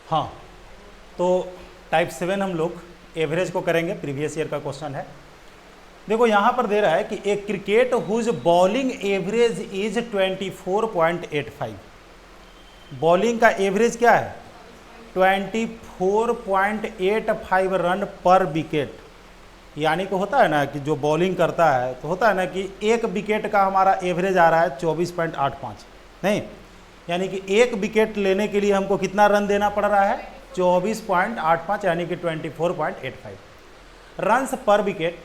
हाँ, तो टाइप 7 हम लोग एवरेज को करेंगे, प्रीवियस ईयर का क्वेश्चन है। देखो यहाँ पर दे रहा है कि a cricket whose bowling average is 24.85। Bowling का एवरेज क्या है? 24.85 रन पर विकेट। यानी कि होता है ना कि जो बॉलिंग करता है तो होता है ना कि एक विकेट का हमारा एवरेज आ रहा है 24.85, नहीं, यानी कि एक विकेट लेने के लिए हमको कितना रन देना पड़ रहा है? 24.85, यानी कि 24.85 रन्स पर विकेट।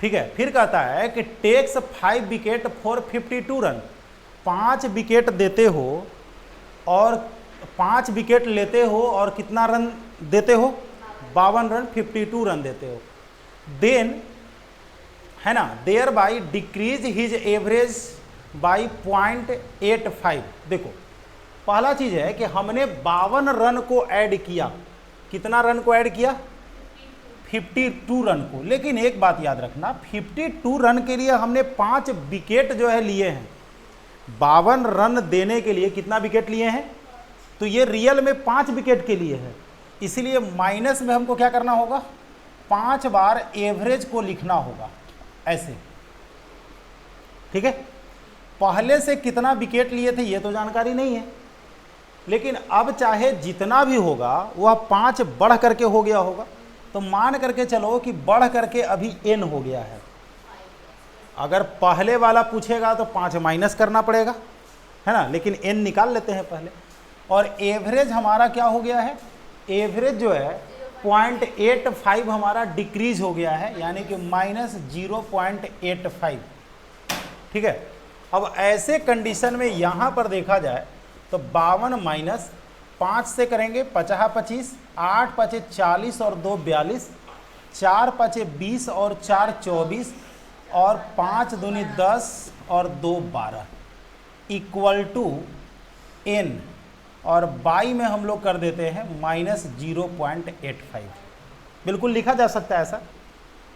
ठीक है, फिर कहता है कि takes 5 wicket for 52 run. 5 wicket देते हो और 5 विकेट लेते हो और कितना रन देते हो? 52 रन, 52 रन देते हो। देन है ना, thereby decrease his average by 0.85। देखो पहला चीज है कि हमने 52 रन को ऐड किया। कितना रन को ऐड किया? 52 रन को। लेकिन एक बात याद रखना, 52 रन के लिए हमने 5 विकेट जो है लिए हैं। 52 रन देने के लिए कितना विकेट लिए हैं? तो ये रियल में 5 विकेट के लिए है, इसलिए माइनस में हमको क्या करना होगा? 5 बार एवरेज को लिखना होगा ऐसे। ठीक है, पहले से कितना विकेट लिए थे ये तो जानकारी नहीं है, लेकिन अब चाहे जितना भी होगा वह 5 बढ़ करके हो गया होगा। तो मान करके चलो कि बढ़ करके अभी n हो गया है। अगर पहले वाला पूछेगा तो 5 माइनस करना पड़ेगा, है ना, लेकिन n निकाल लेते हैं पहले। और एवरेज हमारा क्या हो गया है? एवरेज जो है 0.85 हमारा डिक्रीज हो गया है, यानी कि -0.85। ठीक है, अब ऐसे कंडीशन में यहाँ पर देखा जाए तो 52 माइनस 5 से करेंगे 50 25, 8 5 40 और 2 42, 4 5 20 और 4 24 और 5 दूनी 10 और 2 12 इक्वल टू n, और बाई में हम लोग कर देते हैं -0.85। बिल्कुल लिखा जा सकता है ऐसा।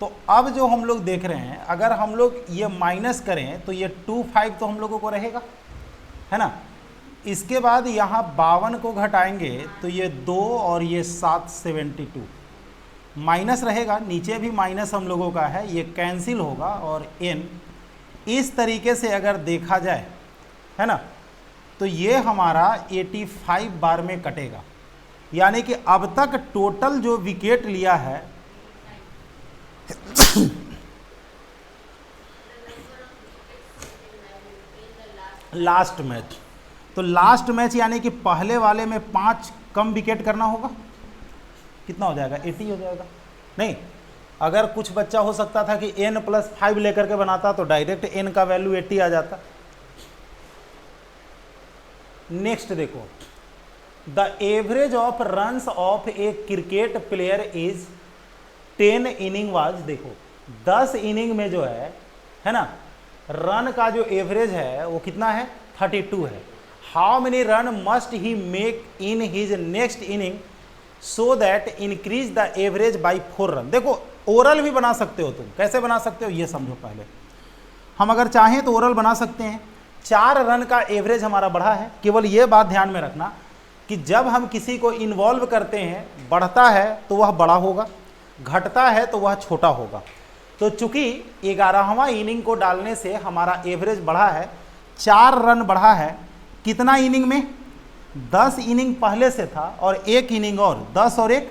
तो अब जो हम लोग देख रहे हैं, अगर हम लोग ये माइनस करें तो ये 25 तो हम लोगों को रहेगा, है ना। इसके बाद यहाँ 52 को घटाएंगे तो ये 2 और ये 7 72 माइनस रहेगा, नीचे भी माइनस हम लोगों का है, ये कैंसिल होगा और n इस तरीके से अगर देखा जाए, है ना, तो ये हमारा 85 बार में कटेगा। यानी कि अब तक टोटल जो विकेट लिया है लास्ट मैच, तो लास्ट मैच यानी कि पहले वाले में 5 कम विकेट करना होगा। कितना हो जाएगा? 80 हो जाएगा। नहीं, अगर कुछ बच्चा हो सकता था कि n+5 लेकर के बनाता तो डायरेक्ट n का वैल्यू 80 आ जाता। नेक्स्ट देखो, the average of runs off a cricket player is 10 inning was. देखो 10 इनिंग में जो है ना, रन का जो एवरेज है वो कितना है? 32 है। How many run must he make in his next inning so that increase the average by 4 run. देखो ओरल भी बना सकते हो तुम, कैसे बना सकते हो ये समझो पहले। हम अगर चाहें तो ओरल बना सकते हैं। 4 रन का एवरेज हमारा बढ़ा है। केवल ये बात ध्यान में रखना कि जब हम किसी को इन्वॉल्व करते हैं, बढ़ता है तो वह बड़ा होगा, घटता है तो वह छोटा होगा। तो चूंकि 11वां इनिंग को डालने से हमारा एवरेज बढ़ा है, 4 रन बढ़ा है। कितना इनिंग में? 10 इनिंग पहले से था और 1 इनिंग और, 10 और 1,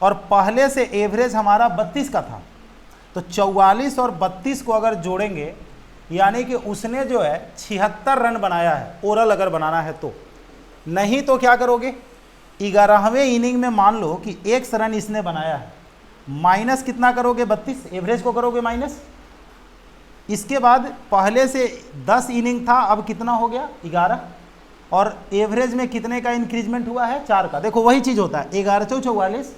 और पहले से एवरेज हमारा 32 का था। तो 44 और 32 को अगर जोड़ेंगे यानी कि उसने जो है 76 रन बनाया है, ओरल अगर बनाना है तो। नहीं तो क्या करोगे? 11वें इनिंग में मान लो कि 1 रन इसने बनाया है, माइनस कितना करोगे? 32, एवरेज को करोगे माइनस। इसके बाद पहले से 10 इनिंग था, अब कितना हो गया? 11, और एवरेज में कितने का इंक्रीजमेंट हुआ है? 4 का। देखो वही चीज होता है, 11 4 44,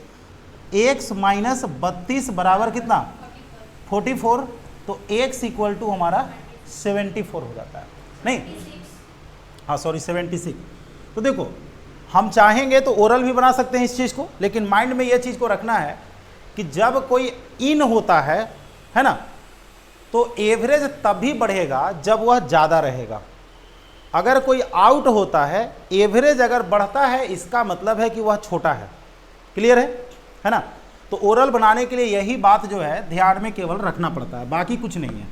1 माइनस 32 बराबर कितना? 44। तो x इक्वल टू हमारा 74 हो जाता है, नहीं, हाँ सॉरी 76। तो देखो हम चाहेंगे तो ओरल भी बना सकते हैं इस चीज़ को, लेकिन माइंड में यह चीज़ को रखना है कि जब कोई इन होता है ना, तो एवरेज तभी बढ़ेगा जब वह ज़्यादा रहेगा। अगर कोई आउट होता है, एवरेज अगर बढ़ता है, इसका मतलब है कि वह छोटा है। क्लियर है ना? तो ओरल बनाने के लिए यही बात जो है ध्यान में केवल रखना पड़ता है, बाकी कुछ नहीं है।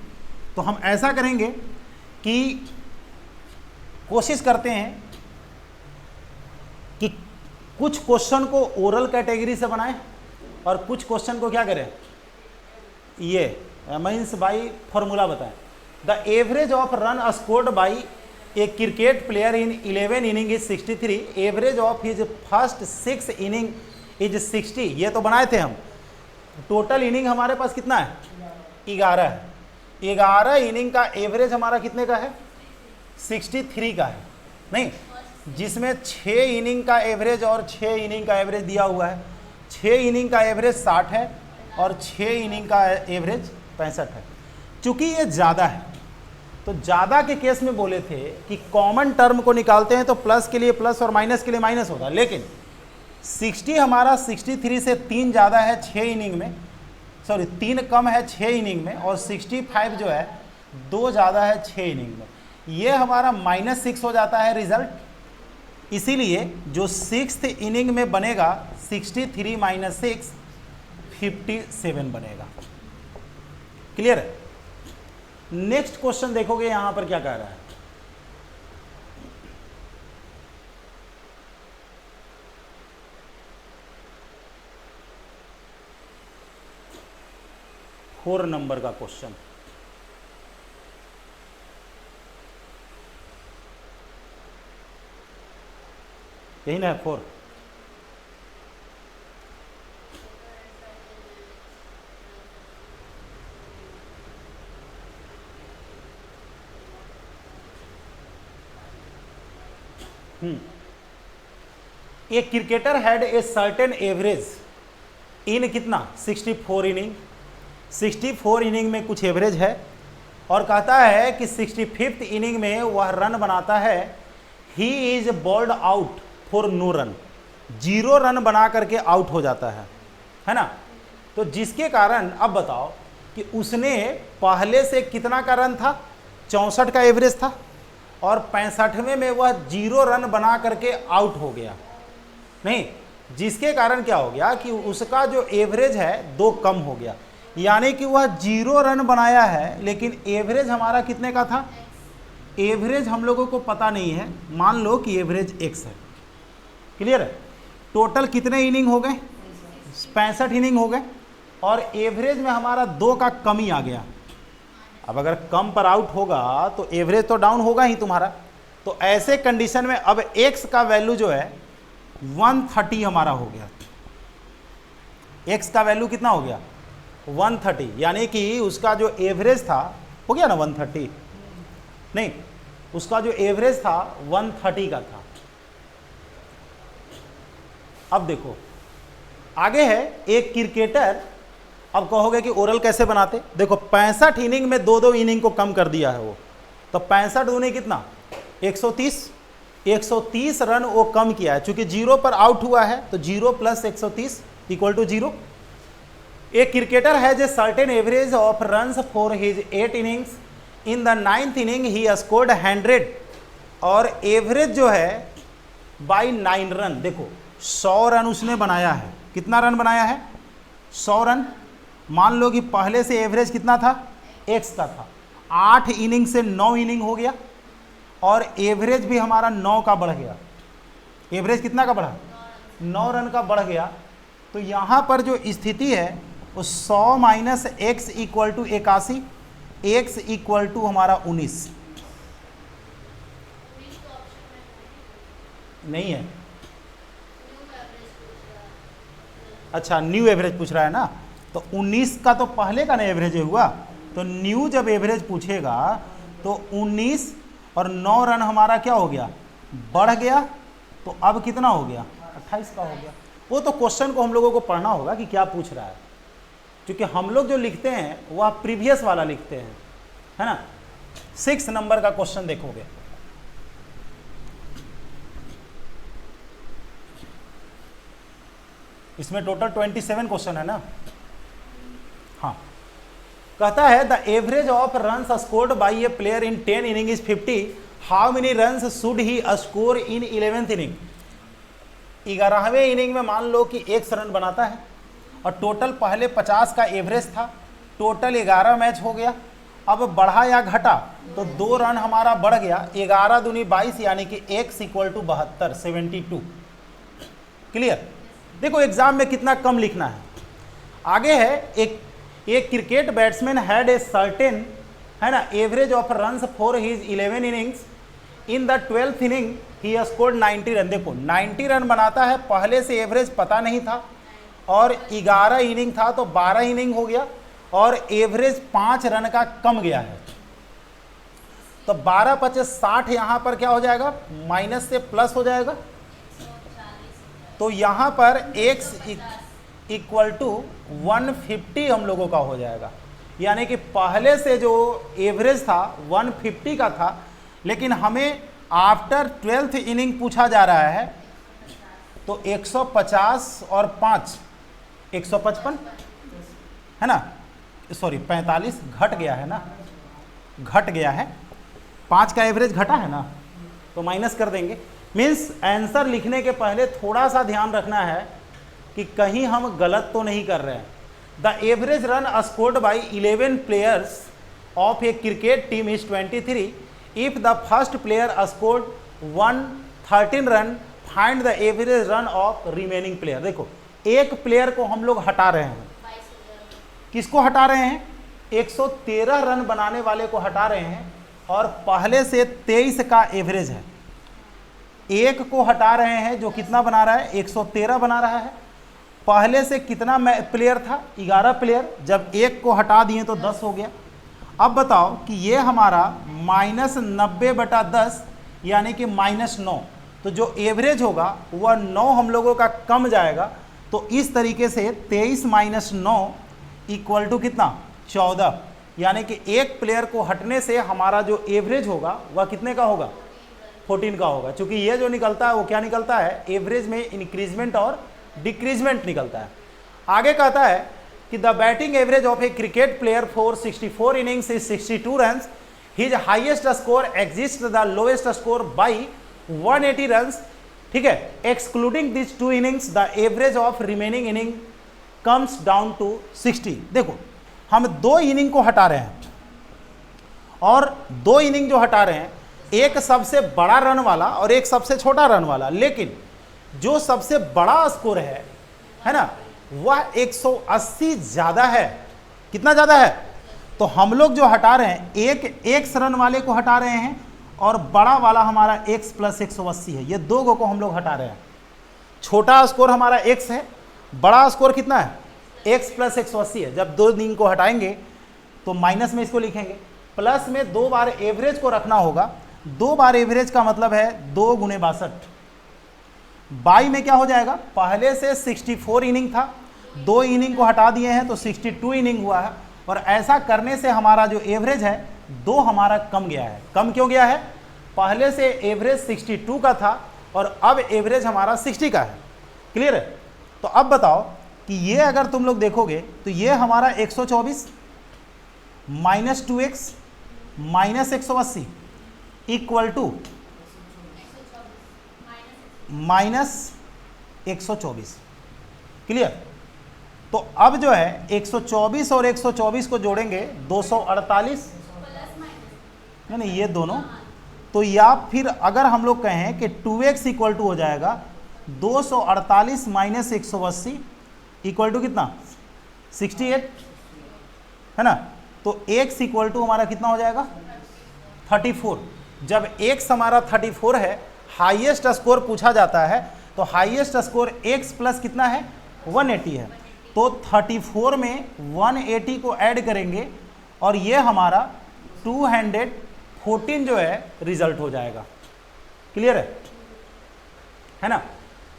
तो हम ऐसा करेंगे कि कोशिश करते हैं कि कुछ क्वेश्चन को ओरल कैटेगरी से बनाएं और कुछ क्वेश्चन को क्या करें, ये मीन्स बाई फॉर्मूला बताएं। The average of run scored by A cricket player in 11 inning is 63, average of his first 6 inning is 60। ये तो बनाए थे हम। टोटल इनिंग हमारे पास कितना है, 11 है। 11 इनिंग का एवरेज हमारा कितने का है, 63 का है। नहीं, जिसमें 6 इनिंग का एवरेज और 6 इनिंग का एवरेज दिया हुआ है। 6 इनिंग का एवरेज 60 है और 6 इनिंग का एवरेज 65 है। चूंकि ये ज़्यादा है, तो ज़्यादा के केस में बोले थे कि कॉमन टर्म को निकालते हैं तो प्लस के लिए प्लस और माइनस के लिए माइनस होगा, लेकिन 60 हमारा 63 से 3 ज़्यादा है 6 इनिंग में, सॉरी 3 कम है 6 इनिंग में, और 65 जो है 2 ज़्यादा है 6 इनिंग में। ये हमारा -6 हो जाता है रिजल्ट। इसीलिए जो 6th इनिंग में बनेगा 63 - 6 57 बनेगा। क्लियर है? नेक्स्ट क्वेश्चन देखोगे यहां पर क्या कह रहा है, फोर नंबर का क्वेश्चन। यही ना है 4। A cricketer had a certain average in कितना 64 इनिंग। 64 इनिंग में कुछ एवरेज है और कहता है कि 65th इनिंग में वह रन बनाता है। He is bowled out for no run, 0 run बना करके आउट हो जाता है ना? तो जिसके कारण अब बताओ कि उसने पहले से कितना का रन था, 64 का एवरेज था, और 65वें में वह 0 रन बना करके आउट हो गया। नहीं, जिसके कारण क्या हो गया कि उसका जो एवरेज है 2 कम हो गया, यानी कि वह 0 रन बनाया है, लेकिन एवरेज हमारा कितने का था, एवरेज हम लोगों को पता नहीं है, मान लो कि एवरेज x है। क्लियर है? टोटल कितने इनिंग हो गए, 65 इनिंग हो गए, और एवरेज में हमारा 2 का कमी आ गया। अब अगर कम पर आउट होगा तो एवरेज तो डाउन होगा ही तुम्हारा। तो ऐसे कंडीशन में अब x का वैल्यू जो है 130 हमारा हो गया। x का वैल्यू कितना हो गया, 130, यानी कि उसका जो एवरेज था हो गया ना 130, नहीं, उसका जो एवरेज था 130 का था। अब देखो आगे है, एक क्रिकेटर, अब कहोगे कि ओरल कैसे बनाते, देखो 65 इनिंग में 2-2 इनिंग को कम कर दिया है वो, तो 65 दूनी कितना 130 रन वो कम किया है। चूंकि 0 पर आउट हुआ है तो 0 + 130 = 0। एक cricketer has a certain average of runs for his 8 innings. In the 9th inning he scored 100, और एवरेज जो है बाई 9 रन। देखो 100 रन उसने बनाया है। कितना रन बनाया है, 100 रन। मान लो कि पहले से एवरेज कितना था, x का था। 8 इनिंग से 9 इनिंग हो गया, और एवरेज भी हमारा 9 का बढ़ गया। एवरेज कितना का बढ़ा, 9 रन का बढ़ गया। तो यहाँ पर जो स्थिति है वो 100 - x = 81, x = हमारा 19 नहीं है। अच्छा, न्यू एवरेज पूछ रहा है ना, तो 19 का तो पहले का ना एवरेज हुआ, तो न्यू जब एवरेज पूछेगा तो 19 और 9 रन हमारा क्या हो गया, बढ़ गया। तो अब कितना हो गया, 28 का हो गया। वो तो क्वेश्चन को हम लोगों को पढ़ना होगा कि क्या पूछ रहा है, क्योंकि हम लोग जो लिखते हैं वो आप प्रीवियस वाला लिखते हैं, है ना। 6 नंबर का क्वेश्चन देखोगे, इसमें टोटल 27 क्वेश्चन है ना। हाँ, कहता है the average of runs scored by a player in 10 inning is 50, how many runs should he score in 11th inning. 11वें इनिंग में मान लो कि 1 रन बनाता है और टोटल पहले 50 का एवरेज था, टोटल 11 मैच हो गया। अब बढ़ा या घटा तो 2 रन हमारा बढ़ गया, 11 दूनी 22 यानी कि x इक्वल टू 72 72। क्लियर। देखो एग्जाम में कितना कम लिखना है। आगे है एक cricket batsman had a certain, है ना, average of runs for his 11 innings, in the 12th inning he scored 90 run. देखो 90 रन बनाता है, पहले से एवरेज पता नहीं था और 11 इनिंग था तो 12 इनिंग हो गया और एवरेज 5 रन का कम गया है। तो 12 25 60 यहां पर क्या हो जाएगा, माइनस से प्लस हो जाएगा। तो यहां पर x इक्वल टू 150 हम लोगों का हो जाएगा, यानी कि पहले से जो एवरेज था 150 का था, लेकिन हमें आफ्टर 12th इनिंग पूछा जा रहा है तो 150 और 5 155 है ना, सॉरी 45 घट गया है ना, घट गया है, 5 का एवरेज घटा है ना, तो माइनस कर देंगे। मीन्स आंसर लिखने के पहले थोड़ा सा ध्यान रखना है कि कहीं हम गलत तो नहीं कर रहे हैं। The average run scored by 11 players of a cricket team is 23। If the first player scored 113 run, find the average run of remaining player. देखो एक प्लेयर को हम लोग हटा रहे हैं, किसको हटा रहे हैं, 113 रन बनाने वाले को हटा रहे हैं और पहले से 23 का एवरेज है। एक को हटा रहे हैं जो कितना बना रहा है, 113 बना रहा है। पहले से कितना प्लेयर था, 11 प्लेयर, जब एक को हटा दिए तो 10 हो गया। अब बताओ कि ये हमारा -90/10 यानी कि -9, तो जो एवरेज होगा वह 9 हम लोगों का कम जाएगा। तो इस तरीके से 23 - 9 इक्वल टू कितना, 14, यानी कि एक प्लेयर को हटने से हमारा जो एवरेज होगा वह कितने का होगा, 14 का होगा। चूंकि ये जो निकलता है वो क्या निकलता है, एवरेज में इंक्रीजमेंट और डिक्रीजमेंट निकलता है। आगे कहता है कि the batting average of a cricket player for 64 innings is 62 run, his highest score exist the lowest score by 180 run. ठीक है, excluding this 2 innings the average of remaining inning comes down to 60। देखो हम 2 inning को हटा रहे हैं और 2 inning जो हटा रहे हैं, एक सबसे बड़ा रन वाला और एक सबसे छोटा रन वाला, लेकिन जो सबसे बड़ा स्कोर है ना, वह 180 ज्यादा है। कितना ज्यादा है, तो हम लोग जो हटा रहे हैं एक रन वाले को हटा रहे हैं और बड़ा वाला हमारा x + 180 है। ये 2 को हम लोग हटा रहे हैं। छोटा स्कोर हमारा x है, बड़ा स्कोर कितना है, x + 180 है। जब 2 इनिंग को हटाएंगे तो माइनस में इसको लिखेंगे, प्लस में 2 बार एवरेज को रखना होगा। 2 बार एवरेज का मतलब है 2 × 62। बाई में क्या हो जाएगा, पहले से 64 इनिंग था, 2 इनिंग को हटा दिए हैं तो 62 इनिंग हुआ है। और ऐसा करने से हमारा जो एवरेज है 2 हमारा कम गया है। कम क्यों गया है, पहले से एवरेज 62 का था और अब एवरेज हमारा 60 का है। क्लियर है। तो अब बताओ कि ये अगर तुम लोग देखोगे तो ये हमारा 124 - 2x - 180 इक्वल टू -124। क्लियर। तो अब जो है 124 और 124 को जोड़ेंगे 248, नहीं ये दोनों। तो या फिर अगर हम लोग कहें कि 2x इक्वल टू हो जाएगा 248 - 180 इक्वल टू कितना, 68 है ना। तो x इक्वल टू हमारा कितना हो जाएगा, 34। जब x हमारा 34 है, हाईएस्ट स्कोर पूछा जाता है, तो हाईएस्ट स्कोर x प्लस कितना है, 180 है। तो 34 में 180 को ऐड करेंगे और ये हमारा 214 जो है रिजल्ट हो जाएगा। क्लियर है ना।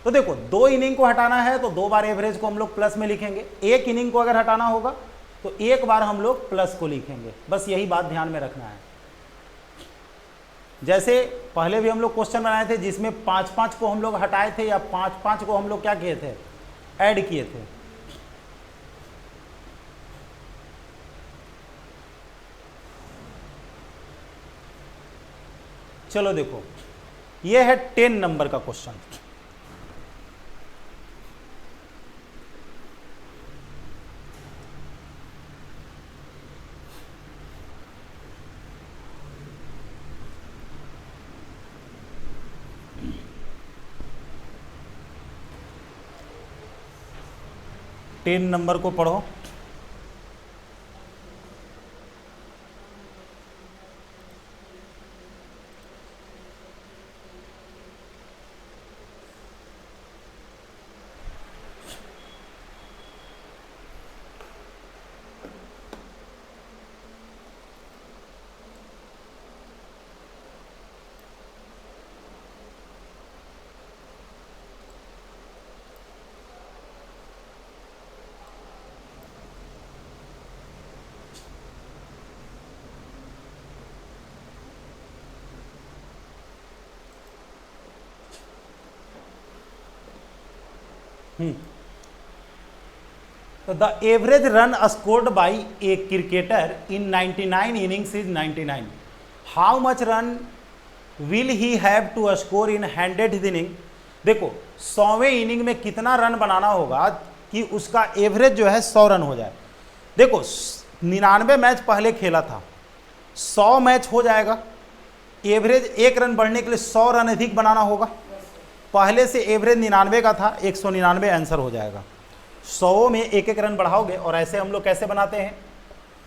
तो देखो 2 इनिंग को हटाना है तो 2 बार एवरेज को हम लोग प्लस में लिखेंगे, 1 इनिंग को अगर हटाना होगा तो 1 बार हम लोग प्लस को लिखेंगे। बस यही बात ध्यान में रखना है। जैसे पहले भी हम लोग क्वेश्चन बनाए थे जिसमें 5-5 को हम लोग हटाए थे या 5-5 को हम लोग क्या किए थे, ऐड किए थे। चलो देखो, ये है 10 नंबर का क्वेश्चन। टेन नंबर को पढ़ो। तो the average run scored by a cricketer in 99 innings is 99। How much run will he have to score in 100th inning. देखो 100वें इनिंग में कितना रन बनाना होगा कि उसका एवरेज जो है 100 रन हो जाए। देखो 99 मैच पहले खेला था, 100 मैच हो जाएगा, एवरेज 1 रन बढ़ने के लिए 100 रन अधिक बनाना होगा। पहले से एवरेज 99 का था, 199 आंसर हो जाएगा। 100 में 1-1 रन बढ़ाओगे। और ऐसे हम लोग कैसे बनाते हैं,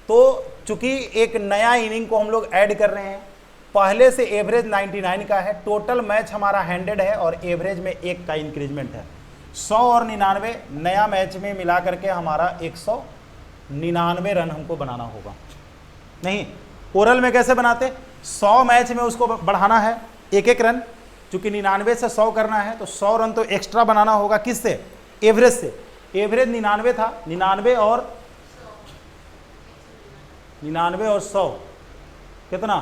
तो चूंकि एक नया इनिंग को हम लोग ऐड कर रहे हैं, पहले से एवरेज 99 का है, टोटल मैच हमारा 100 है और एवरेज में 1 का इंक्रीजमेंट है। 100 और 99 नया मैच में मिला करके हमारा 199 रन हमको बनाना होगा। नहीं, ओरल में कैसे बनाते, 100 मैच में उसको बढ़ाना है 1-1 रन, चूंकि 99 से 100 करना है तो 100 रन तो एक्स्ट्रा बनाना होगा। किससे, एवरेज से। एवरेज 99 था, 99 और 100 कितना,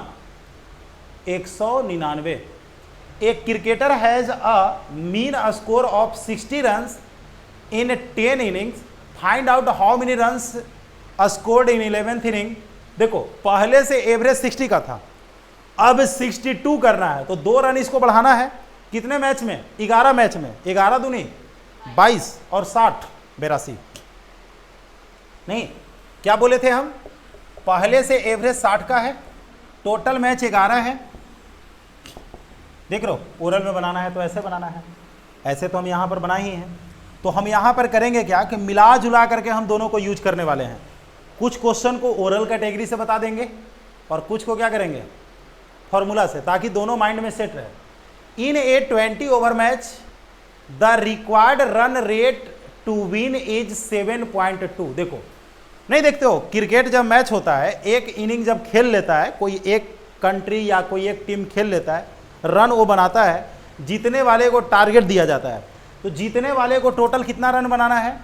199। एक cricketer has a mean score of 60 runs in 10 innings, find out how many runs scored in 11th inning. देखो पहले से एवरेज 60 का था, अब 62 करना है, तो 2 रन इसको बढ़ाना है। कितने मैच में, 11 मैच में, 11 दूनी 22 और 60 82। नहीं, क्या बोले थे हम, पहले से एवरेज 60 का है, टोटल मैच 11 है। देख लो ओरल में बनाना है तो ऐसे बनाना है, ऐसे तो हम यहाँ पर बना ही हैं। तो हम यहाँ पर करेंगे क्या कि मिला जुला करके हम दोनों को यूज करने वाले हैं। कुछ क्वेश्चन को ओरल कैटेगरी से बता देंगे और कुछ को क्या करेंगे, फॉर्मूला से, ताकि दोनों माइंड में सेट रहे। In a 20 over match the required run rate to win is 7.2। देखो नहीं देखते हो, क्रिकेट जब मैच होता है, एक इनिंग जब खेल लेता है कोई एक कंट्री या कोई एक टीम खेल लेता है, रन वो बनाता है, जीतने वाले को टारगेट दिया जाता है। तो जीतने वाले को टोटल कितना रन बनाना है,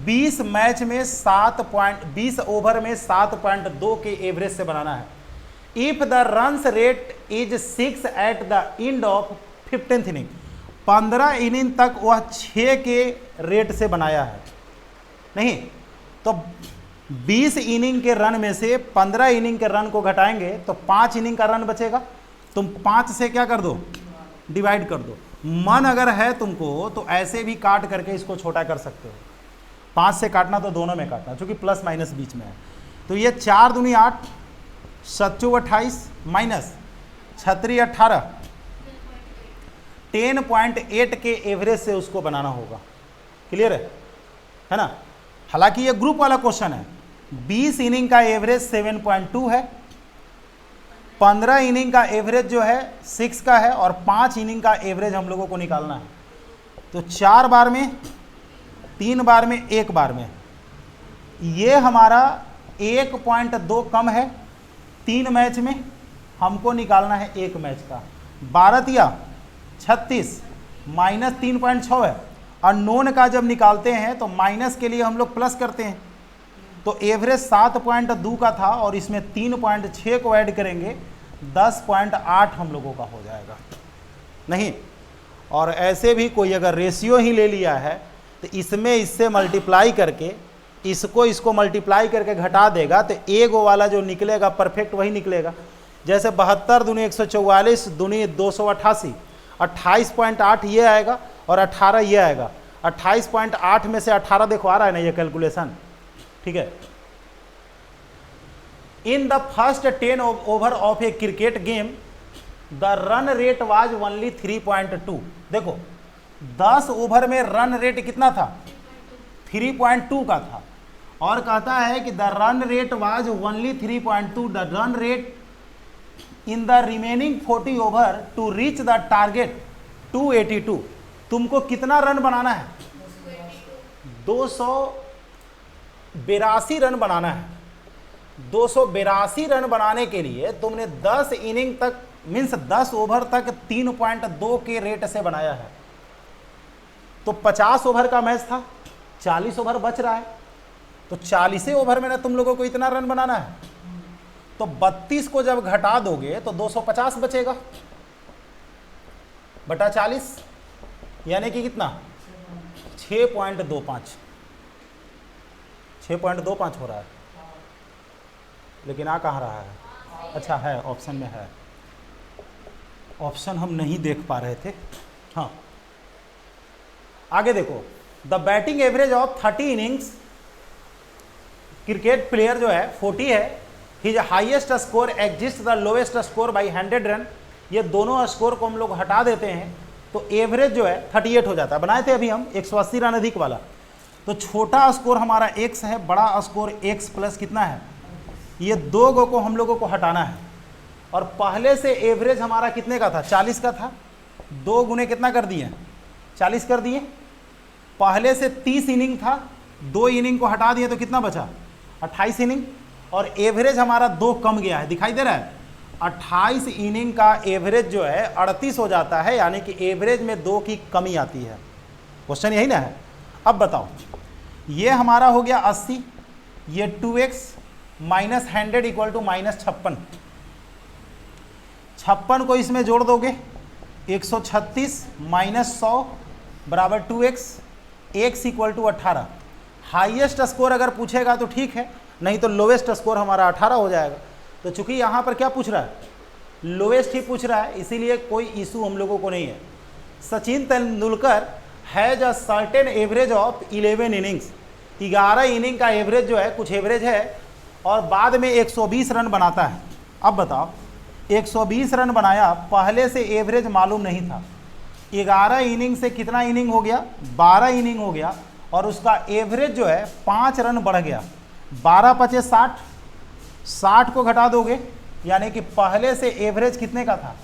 20 मैच में 20 ओवर में 7.2 के एवरेज से बनाना है। If the runs rate is 6 at the end of 15th inning, 15 inning तक वह 6 के रेट से बनाया है। नहीं तो 20 इनिंग के रन में से 15 इनिंग के रन को घटाएंगे तो 5 इनिंग का रन बचेगा। तुम 5 से क्या कर दो, डिवाइड कर दो। मन अगर है तुमको तो ऐसे भी काट करके इसको छोटा कर सकते हो। 5 से काटना तो दोनों में काटना, क्योंकि प्लस माइनस बीच में है। तो ये 4 दूनी 8, 7 28 माइनस 6 18, 10.8 के एवरेज से उसको बनाना होगा। क्लियर है ना। हालांकि ये ग्रुप वाला क्वेश्चन है। 20 इनिंग का एवरेज 7.2 है, 15 इनिंग का एवरेज जो है 6 का है और 5 इनिंग का एवरेज हम लोगों को निकालना है। तो 4 बार में, 3 बार में, 1 बार में, ये हमारा 1.2 कम है। 3 मैच में हमको निकालना है 1 मैच का। 12 या 36 माइनस 3.6 है। और नोन का जब निकालते हैं तो माइनस के लिए हम लोग प्लस करते हैं। तो एवरेज 7.2 का था और इसमें 3.6 को ऐड करेंगे, 10.8 हम लोगों का हो जाएगा। नहीं, और ऐसे भी कोई अगर रेशियो ही ले लिया है तो इसमें इससे मल्टीप्लाई करके इसको मल्टीप्लाई करके घटा देगा तो एगो वाला जो निकलेगा परफेक्ट वही निकलेगा। जैसे 72 दूनी 144 दूनी 288, 28.8 ये आएगा और 18 ये आएगा। 28.8 में से 18 देखो आ रहा है ना ये कैलकुलेशन, ठीक है। In the first 10 over of a cricket game the run rate was only 3.2। देखो 10 ओवर में रन रेट कितना था? 3.2 का था, और कहता है कि the run rate was only 3.2, the run rate in the remaining 40 over to reach the target 282। तुमको कितना रन बनाना है? 282 रन बनाना है। 282 रन बनाने के लिए तुमने 10 इनिंग तक मीन्स 10 ओवर तक 3.2 के रेट से बनाया है। तो 50 ओवर का मैच था, 40 ओवर बच रहा है, तो 40 ओवर में ना तुम लोगों को इतना रन बनाना है। तो 32 को जब घटा दोगे तो 250 बचेगा बटा 40, यानी कि कितना? 6.25 हो रहा है। लेकिन आ कहाँ रहा है? अच्छा है, ऑप्शन में है। ऑप्शन हम नहीं देख पा रहे थे। हाँ, आगे देखो, the batting average of 30 innings, cricket player जो है 40 है, his highest score exist the lowest score by 100 run. ये दोनों स्कोर को हम लोग हटा देते हैं तो एवरेज जो है 38 हो जाता है। बनाए थे अभी हम 180 रन अधिक वाला। तो छोटा स्कोर हमारा x है, बड़ा स्कोर x प्लस कितना है? ये दो गो को हम लोगों को हटाना है। और पहले से एवरेज हमारा कितने का था? 40 का था। 2 गुने कितना कर दिए? 40 कर दिए। पहले से 30 इनिंग था, 2 इनिंग को हटा दिए तो कितना बचा? 28 इनिंग। और एवरेज हमारा 2 कम गया है, दिखाई दे रहा है। 28 इनिंग का एवरेज जो है 38 हो जाता है, यानी कि एवरेज में 2 की कमी आती है। क्वेश्चन यही ना है। अब बताओ, ये हमारा हो गया 80, ये 2x minus 100 equal to minus 56। 56 को इसमें जोड़ दोगे, 136 माइनस 100 बराबर 2x, x equal to 18। Highest score अगर पूछेगा तो ठीक है, नहीं तो लोवेस्ट स्कोर हमारा 18 हो जाएगा। तो चूंकि यहाँ पर क्या पूछ रहा है? लोवेस्ट ही पूछ रहा है, इसीलिए कोई इशू हम लोगों को नहीं है। Sachin Tendulkar has a certain average of 11 innings. 11 inning का एवरेज जो है, कुछ एवरेज है, और बाद में 120 रन बनाता है। अब बताओ, 120 रन बनाया, पहले से एवरेज मालूम नहीं था। 11 इनिंग से कितना इनिंग हो गया? 12 इनिंग हो गया, और उसका एवरेज जो है 5 रन बढ़ गया। 12 पचे 60, 60 को घटा दोगे, यानी कि पहले से एवरेज कितने का था?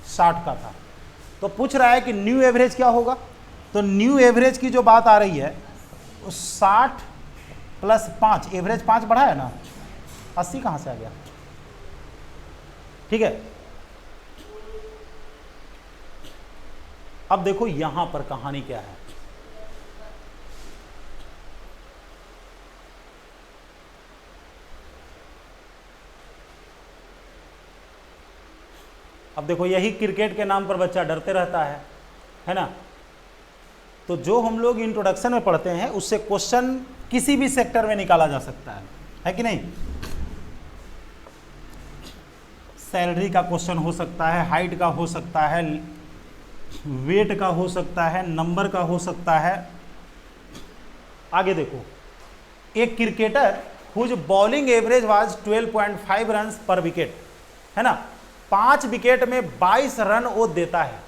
60 का था। तो पूछ रहा है कि न्यू एवरेज क्या होगा। तो न्यू एवरेज की जो बात आ रही है, 60 प्लस 5, एवरेज 5 बढ़ा है ना, 80 कहाँ से आ गया? ठीक है। अब देखो यहां पर कहानी क्या है। अब देखो, यही क्रिकेट के नाम पर बच्चा डरते रहता है ना। तो जो हम लोग इंट्रोडक्शन में पढ़ते हैं उससे क्वेश्चन किसी भी सेक्टर में निकाला जा सकता है कि नहीं। सैलरी का क्वेश्चन हो सकता है, हाइट का हो सकता है, वेट का हो सकता है, नंबर का हो सकता है। आगे देखो, एक cricketer whose bowling average was 12.5 run per wicket, है ना। 5 विकेट में 22 रन वो देता है,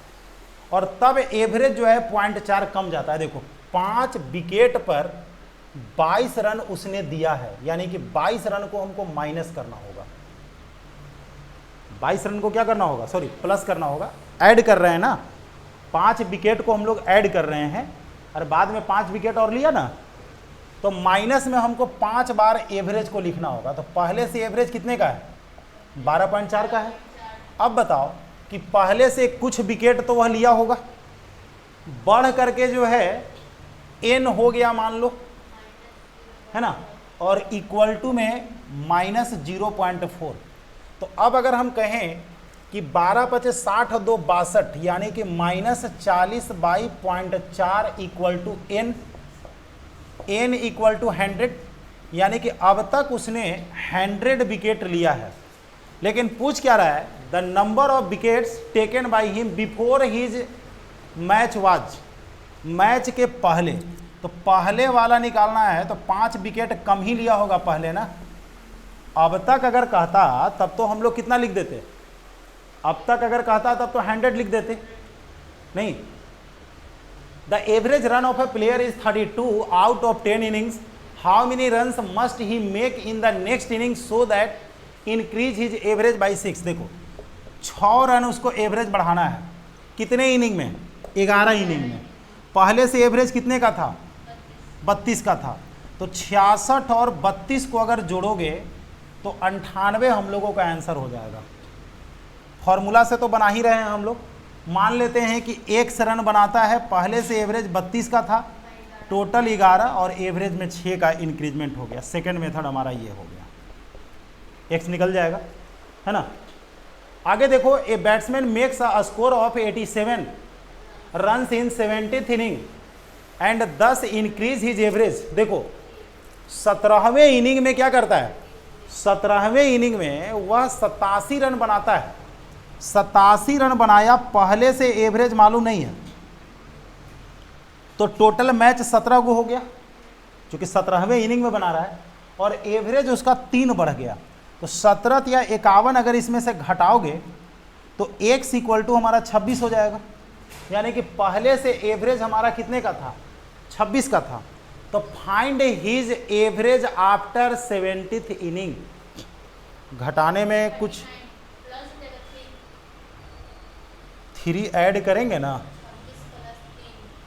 और तब एवरेज जो है 0.4 कम जाता है। देखो, 5 विकेट पर 22 रन उसने दिया है, यानी कि 22 रन को हमको माइनस करना होगा। 22 रन को क्या करना होगा? सॉरी, प्लस करना होगा। ऐड कर रहे हैं ना, 5 विकेट को हम लोग ऐड कर रहे हैं, और बाद में 5 विकेट और लिया ना, तो माइनस में हमको 5 बार एवरेज को लिखना होगा। तो पहले से एवरेज कितने का है? 12.4 का है। अब बताओ कि पहले से कुछ विकेट तो वह लिया होगा, बढ़ करके जो है n हो गया मान लो, है ना, और इक्वल टू में माइनस 0.4। तो अब अगर हम कहें कि 12 पचे 60 2 62, यानी कि minus 40 by 0.4 equal to n equal to 100, यानी कि अब तक उसने 100 विकेट लिया है। लेकिन पूछ क्या रहा है, the number of wickets taken by him before his match was, match के पहले, तो पहले वाला निकालना है तो 5 विकेट कम ही लिया होगा पहले ना। अब तक अगर कहता तब तो हम लोग कितना लिख देते, अब तक अगर कहता तब तो 100 लिख देते, नहीं। The average run of A player is 32 out of 10 innings, how many runs must he make in the next inning so that increase his average by 6। देखो 6 रन उसको एवरेज बढ़ाना है, कितने इनिंग में, 11 इनिंग में। पहले से एवरेज कितने का था, 32 का था, तो 66 और 32 को अगर जोड़ोगे तो 98 हम लोगों का आंसर हो जाएगा। फॉर्मूला से तो बना ही रहे हैं हम लोग। मान लेते हैं कि 1 रन बनाता है, पहले से एवरेज 32 का था, टोटल 11 और एवरेज में 6 का इंक्रीजमेंट हो गया। सेकंड मेथड हमारा ये हो गया, एक्स निकल जाएगा, है ना। आगे देखो, a batsman makes a score of 87 runs in 70th inning and 10 increase his average. देखो 17वें इनिंग में क्या करता है, 17वें इनिंग में वह 87 रन बनाता है। 87 रन बनाया, पहले से एवरेज मालूम नहीं है, तो टोटल मैच 17 को हो गया, क्योंकि 17वें इनिंग में बना रहा है, और एवरेज उसका 3 बढ़ गया। तो 17 या 51 अगर इसमें से घटाओगे तो x इक्वल टू हमारा 26 हो जाएगा। यानी कि पहले से एवरेज हमारा कितने का था, 26 का था। तो find his average after 70th inning. घटाने में कुछ 3 ऐड करेंगे ना,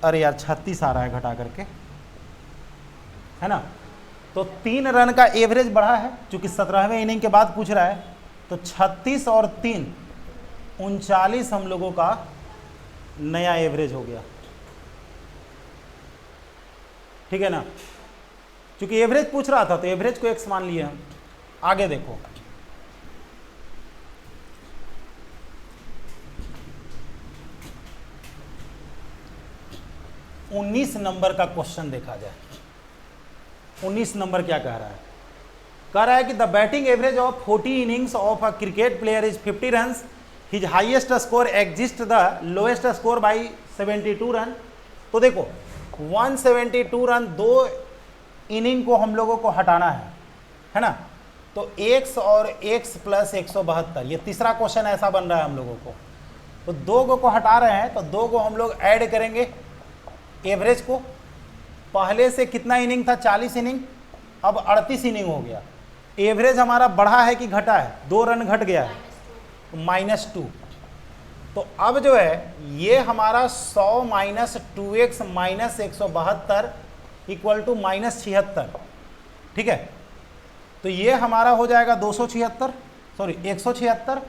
अरे यार 36 आ रहा है घटा करके, है ना। तो 3 रन का एवरेज बढ़ा है, क्योंकि 17वें इनिंग के बाद पूछ रहा है, तो 36 और 3 39 हम लोगों का नया एवरेज हो गया, ठीक है ना। क्योंकि एवरेज पूछ रहा था तो एवरेज को x मान लिया हम। आगे देखो, उन्नीस नंबर का क्वेश्चन देखा जाए। 19 नंबर क्या कह रहा है, कह रहा है कि the batting average of 40 innings of a cricket player is 50 runs, his highest score exist the lowest score by 72 run. तो देखो 172 रन 2 इनिंग को हम लोगों को हटाना है ना। तो x और x प्लस 172, ये तीसरा क्वेश्चन ऐसा बन रहा है हम लोगों को। तो 2 को हटा रहे हैं, तो 2 को हम लोग ऐड करेंगे एवरेज को। पहले से कितना इनिंग था, 40 इनिंग, अब 38 इनिंग हो गया। एवरेज हमारा बढ़ा है कि घटा है, 2 रन घट गया है, -2। तो अब जो है ये हमारा 100 minus 2x minus 172 equal to -76, ठीक है। तो ये हमारा हो जाएगा 276, सॉरी 176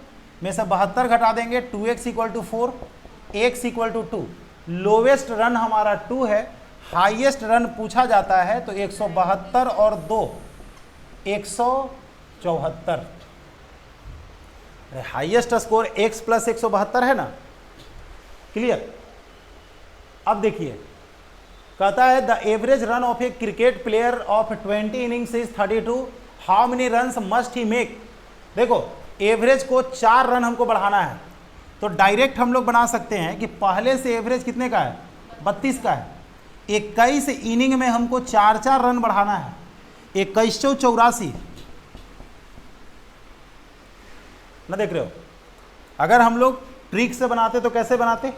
में से 72 घटा देंगे, 2x equal to 4, x equal to 2। Lowest run हमारा 2 है, हाईएस्ट रन पूछा जाता है, तो 172 और 2 174। हाईएस्ट स्कोर x प्लस 172 है ना, क्लियर। अब देखिए, कहता है the average run of a cricket player of 20 innings is 32, how many runs must he make. देखो एवरेज को 4 रन हमको बढ़ाना है, तो डायरेक्ट हम लोग बना सकते हैं कि पहले से एवरेज कितने का है, 32 का है। 21 इनिंग में हमको 4 रन बढ़ाना है, 21 चौ 84 ना, देख रहे हो। अगर हम लोग ट्रिक से बनाते तो कैसे बनाते,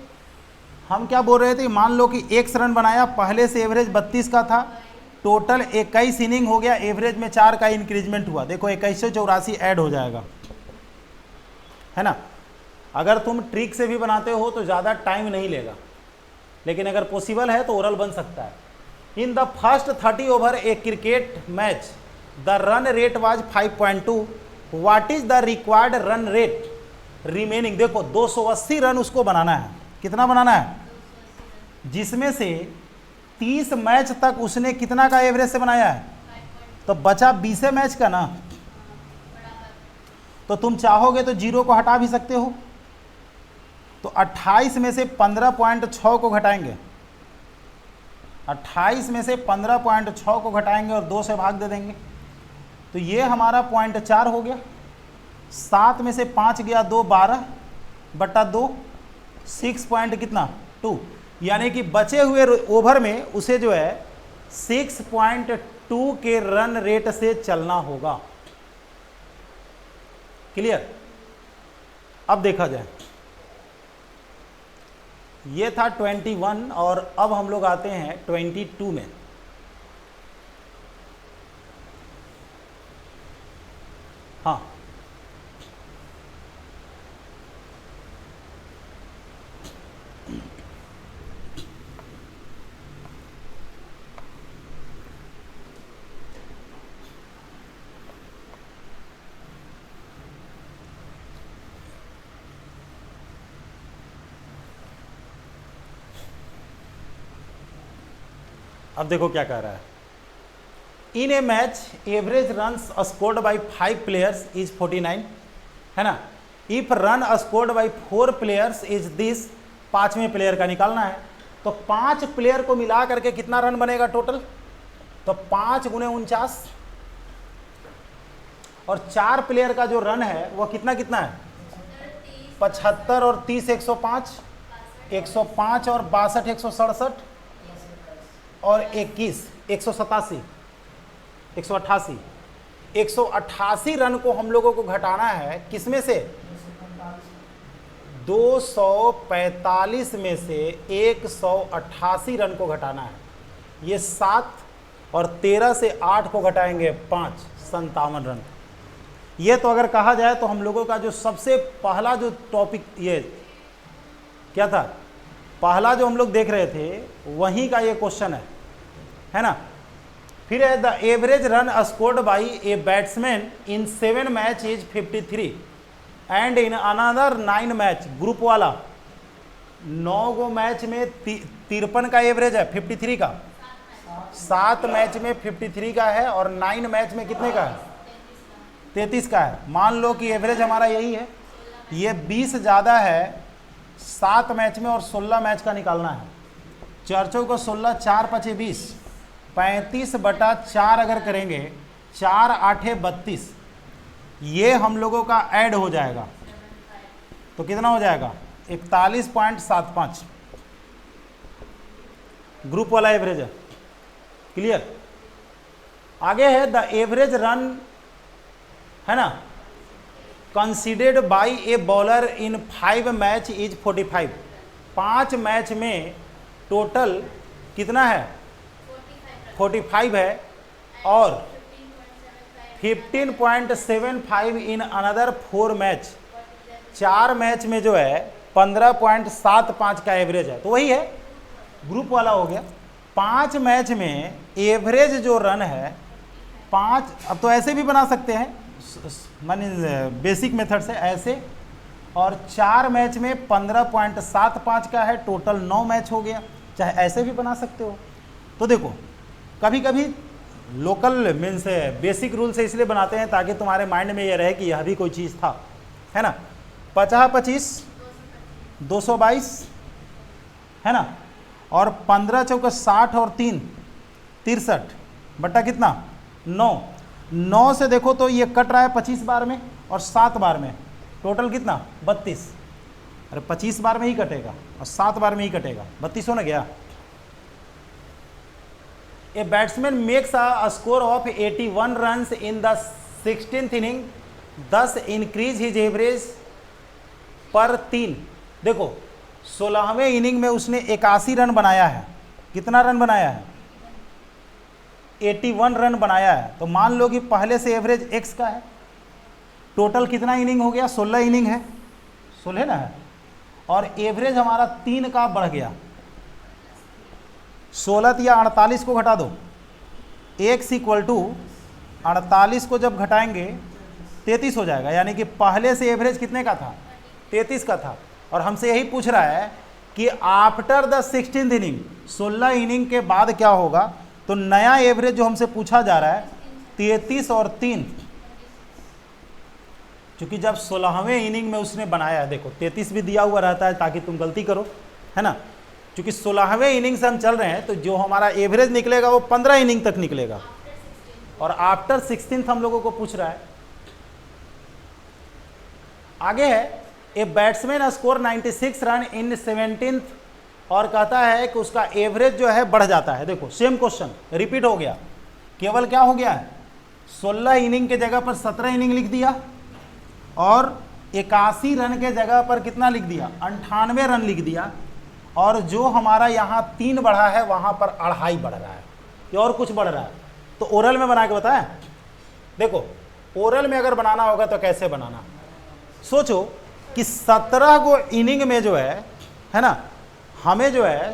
हम क्या बोल रहे थे, मान लो कि 1 रन बनाया, पहले से एवरेज 32 का था, टोटल 21 इनिंग हो गया, एवरेज में 4 का इंक्रीजमेंट हुआ। देखो 2184 ऐड हो जाएगा, है ना। अगर तुम ट्रिक से भी बनाते हो तो ज़्यादा टाइम नहीं लेगा, लेकिन अगर पॉसिबल है तो ओरल बन सकता है। In the first 30 over A cricket match the run rate was 5.2, what is the required run rate remaining. देखो 280 रन उसको बनाना है, कितना बनाना है, जिसमें से 30 मैच तक उसने कितना का एवरेज से बनाया है, तो बचा 20 मैच का ना। तो तुम चाहोगे तो 0 को हटा भी सकते हो, तो 28 में से 15.6 को घटाएंगे, 28 में से 15.6 को घटाएंगे और 2 से भाग दे देंगे, तो ये हमारा 0.4 हो गया। 7 में से 5 गया 2, 12/2, 6 पॉइंट कितना 2, यानी कि बचे हुए ओवर में उसे जो है 6.2 के रन रेट से चलना होगा। क्लियर? अब देखा जाए, ये था 21 और अब हम लोग आते हैं 22 में। हाँ, अब देखो क्या कह रहा है। In a match average runs scored by 5 players is 49, है ना। If run scored by 4 players is this, 5वें प्लेयर का निकालना है। तो 5 प्लेयर को मिला करके कितना रन बनेगा टोटल? तो 5 गुने 49, और 4 प्लेयर का जो रन है वो कितना कितना है? 75 और 30 105, 105 और 62 167 और 21 187 188 188 रन को हम लोगों को घटाना है किसमें से? 245 में से 188 रन को घटाना है। ये 7 और 13 से 8 को घटाएंगे 5, 57 रन। ये तो अगर कहा जाए तो हम लोगों का जो सबसे पहला जो टॉपिक ये क्या था, पहला जो हम लोग देख रहे थे वहीं का ये क्वेश्चन है ना। फिर है the average run scored by a batsman in 7 match is 53 and in another 9 match, group वाला 9 गो मैच में 53 का एवरेज है, 53 का, 7 मैच में 53 का है और 9 मैच में कितने का है? 33 का है। मान लो कि एवरेज हमारा यही है, ये 20 ज़्यादा है 7 मैच में और 16 मैच का निकालना है। 4 को 16, 4 5 20, 35/4 अगर करेंगे, 4 8 32, ये हम लोगों का ऐड हो जाएगा तो कितना हो जाएगा? 41.75 ग्रुप वाला एवरेज है। क्लियर? आगे है द एवरेज रन, है ना, considered by a bowler in 5 match is 45। 5 match में टोटल कितना है? 45 है और 15.75 इन अनदर 4 मैच, 4 मैच में जो है 15.75 का एवरेज है। तो वही है, ग्रुप वाला हो गया। 5 मैच में एवरेज जो रन है 5, अब तो ऐसे भी बना सकते हैं माने बेसिक मेथड से ऐसे, और 4 मैच में 15.75 का है, टोटल 9 मैच हो गया। चाहे ऐसे भी बना सकते हो। तो देखो, कभी कभी लोकल मीन्स बेसिक रूल से इसलिए बनाते हैं ताकि तुम्हारे माइंड में ये रहे कि यह भी कोई चीज़ था, है ना। 50 25 222, है ना, और 15 चौका 60 और 3 63 बट्टा कितना 9, 9 से देखो तो ये कट रहा है 25 बार में और 7 बार में, टोटल कितना 32। अरे 25 बार में ही कटेगा और 7 बार में ही कटेगा, 32 हो ना गया। A batsman makes a score of 81 runs in the 16th inning, thus increase his average पर 3। देखो 16वें इनिंग में उसने 81 रन बनाया है। कितना रन बनाया है? 81 रन बनाया है। तो मान लो कि पहले से एवरेज x का है, टोटल कितना इनिंग हो गया? 16 इनिंग है, 16 ना है, और एवरेज हमारा 3 का बढ़ गया। 16 या 48 को घटा दो, x इक्वल टू 48 को जब घटाएंगे 33 हो जाएगा। यानी कि पहले से एवरेज कितने का था? 33 का था। और हमसे यही पूछ रहा है कि after the 16th inning, 16 inning के बाद क्या होगा। तो नया एवरेज जो हमसे पूछा जा रहा है 33 और 3, क्योंकि जब 16वें इनिंग में उसने बनाया है, देखो 33 भी दिया हुआ रहता है ताकि तुम गलती करो, है ना। क्योंकि 16वें इनिंग से हम चल रहे हैं तो जो हमारा एवरेज निकलेगा वो 15 इनिंग तक निकलेगा, और आफ्टर 16th हम लोगों को पूछ रहा है। आगे है, ए batsman score 96 run in 17th, और कहता है कि उसका एवरेज जो है बढ़ जाता है। देखो सेम क्वेश्चन रिपीट हो गया, केवल क्या हो गया है, 16 इनिंग के जगह पर 17 इनिंग लिख दिया, और 81 रन के जगह पर कितना लिख दिया, 98 रन लिख दिया, और जो हमारा यहाँ 3 बढ़ा है वहाँ पर 2.5 बढ़ रहा है, या और कुछ बढ़ रहा है। तो ओरल में बना के बताएं। देखो ओरल में अगर बनाना होगा तो कैसे बनाना, सोचो कि 17 को इनिंग में जो है ना, हमें जो है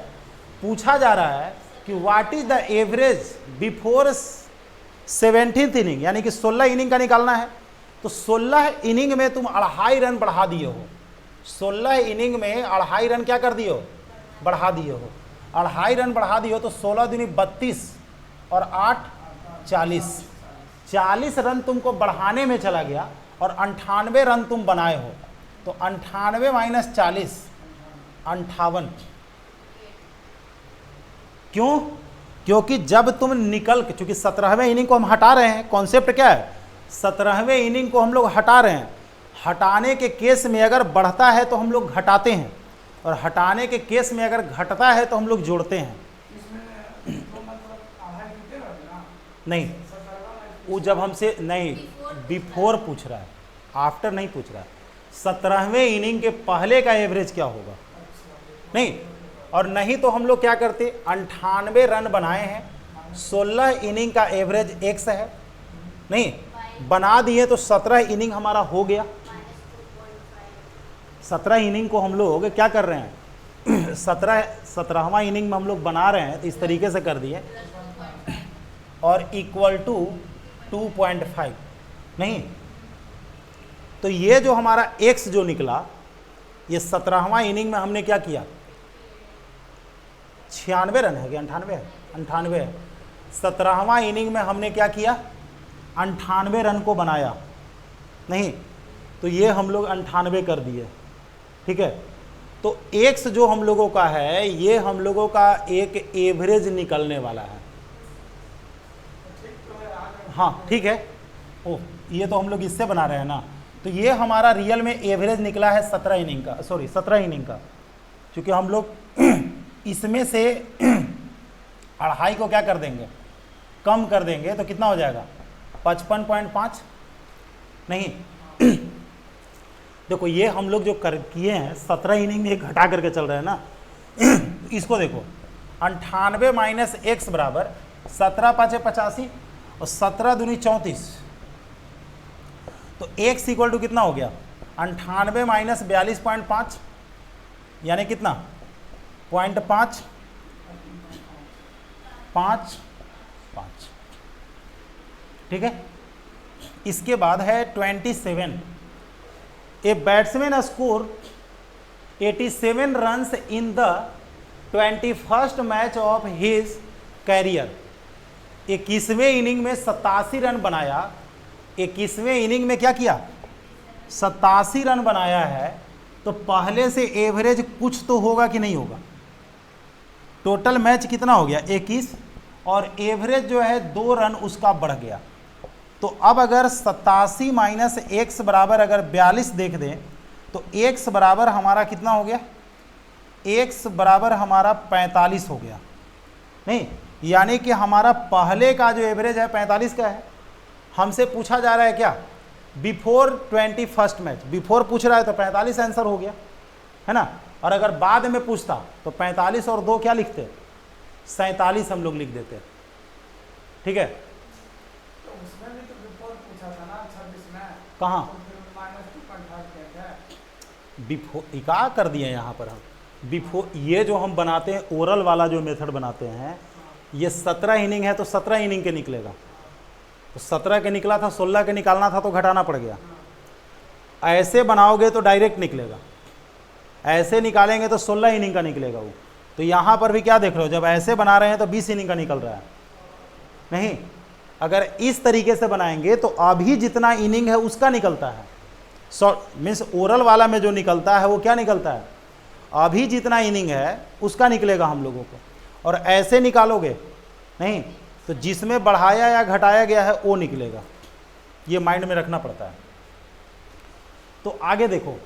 पूछा जा रहा है कि what is the average before 17th inning, यानी कि 16 इनिंग का निकालना है। तो 16 इनिंग में तुम 2.5 रन बढ़ा दिए हो, 16 इनिंग में 2.5 रन क्या कर दिए हो, बढ़ा दिए हो, 2.5 रन बढ़ा दिए हो, तो 16 दूनी 32 और 8 40, 40 रन तुमको बढ़ाने में चला गया, और 98 रन तुम बनाए हो। तो 98 माइनस 40 58। क्यों? क्योंकि जब तुम निकल के, चूंकि 17वें इनिंग को हम हटा रहे हैं, कॉन्सेप्ट क्या है, 17वें इनिंग को हम लोग हटा रहे हैं। हटाने के केस में अगर बढ़ता है तो हम लोग घटाते हैं, और हटाने के केस में अगर घटता है तो हम लोग जोड़ते हैं। नहीं, वो जब हमसे नहीं बिफोर पूछ रहा है, आफ्टर नहीं पूछ रहा है। 17वें इनिंग के पहले का एवरेज क्या होगा, नहीं, और नहीं तो हम लोग क्या करते, 98 रन बनाए हैं, 16 इनिंग का एवरेज x है, नहीं बना दिए तो 17 इनिंग हमारा हो गया। 17 इनिंग को हम लोग क्या कर रहे हैं, 17वां इनिंग में हम लोग बना रहे हैं, तो इस तरीके से कर दिए, और इक्वल टू 2.5, नहीं तो ये जो हमारा x जो निकला, ये 17वां इनिंग में हमने क्या किया, 96 रन है कि 98 है, 98 है। 17वां इनिंग में हमने क्या किया, 98 रन को बनाया, नहीं तो ये हम लोग 98 कर दिए, ठीक है। तो x जो हम लोगों का है, ये हम लोगों का एक एवरेज निकलने वाला है। हाँ ठीक है, ओ ये तो हम लोग इससे बना रहे हैं ना, तो ये हमारा रियल में एवरेज निकला है 17 इनिंग का, सॉरी 17 इनिंग का, क्योंकि हम लोग इसमें से 2.5 को क्या कर देंगे, कम कर देंगे, तो कितना हो जाएगा 55.5, नहीं देखो ये हम लोग जो कर किए हैं 17 इनिंग में एक घटा करके चल रहे हैं ना, इसको देखो 98 माइनस x बराबर 17 पाँचे 85 और 17 दूनी 34, तो x इक्वल टू कितना हो गया, 98 माइनस 42.5, यानी कितना 0.5 5 5, ठीक है। इसके बाद है 27, a batsman score 87 runs in the 21st match of his career. 21वें इनिंग में 87 रन बनाया, 21वें इनिंग में क्या किया, 87 रन बनाया है, तो पहले से एवरेज कुछ तो होगा कि नहीं होगा। टोटल मैच कितना हो गया 21, और एवरेज जो है 2 रन उसका बढ़ गया। तो अब अगर 87 माइनस x बराबर अगर 42 देख दें, तो x बराबर हमारा कितना हो गया, x बराबर हमारा 45 हो गया, नहीं यानी कि हमारा पहले का जो एवरेज है 45 का है। हमसे पूछा जा रहा है क्या, बिफोर 21st मैच, बिफोर पूछ रहा है तो 45 आंसर हो गया, है ना। और अगर बाद में पूछता तो 45 और 2 क्या लिखते, 47 हम लोग लिख देते, ठीक है। तो उसमें भी तो बिफोर पूछा था ना 26 में, कहाँ बिफोर क्या कर दिए यहाँ पर हम बिफोर, ये जो हम बनाते हैं ओरल वाला जो मेथड बनाते हैं, ये 17 इनिंग है तो 17 इनिंग के निकलेगा, तो 17 के निकला था, 16 के निकालना था तो घटाना पड़ गया। ऐसे बनाओगे तो डायरेक्ट निकलेगा, ऐसे निकालेंगे तो 16 इनिंग का निकलेगा वो। तो यहाँ पर भी क्या देख रहे हो, जब ऐसे बना रहे हैं तो 20 इनिंग का निकल रहा है, नहीं अगर इस तरीके से बनाएंगे तो अभी जितना इनिंग है उसका निकलता है, मीन्स ओरल वाला में जो निकलता है वो क्या निकलता है, अभी जितना इनिंग है उसका निकलेगा हम लोगों को। और ऐसे निकालोगे नहीं तो जिसमें बढ़ाया या घटाया गया है वो निकलेगा, ये माइंड में रखना पड़ता है। तो आगे देखो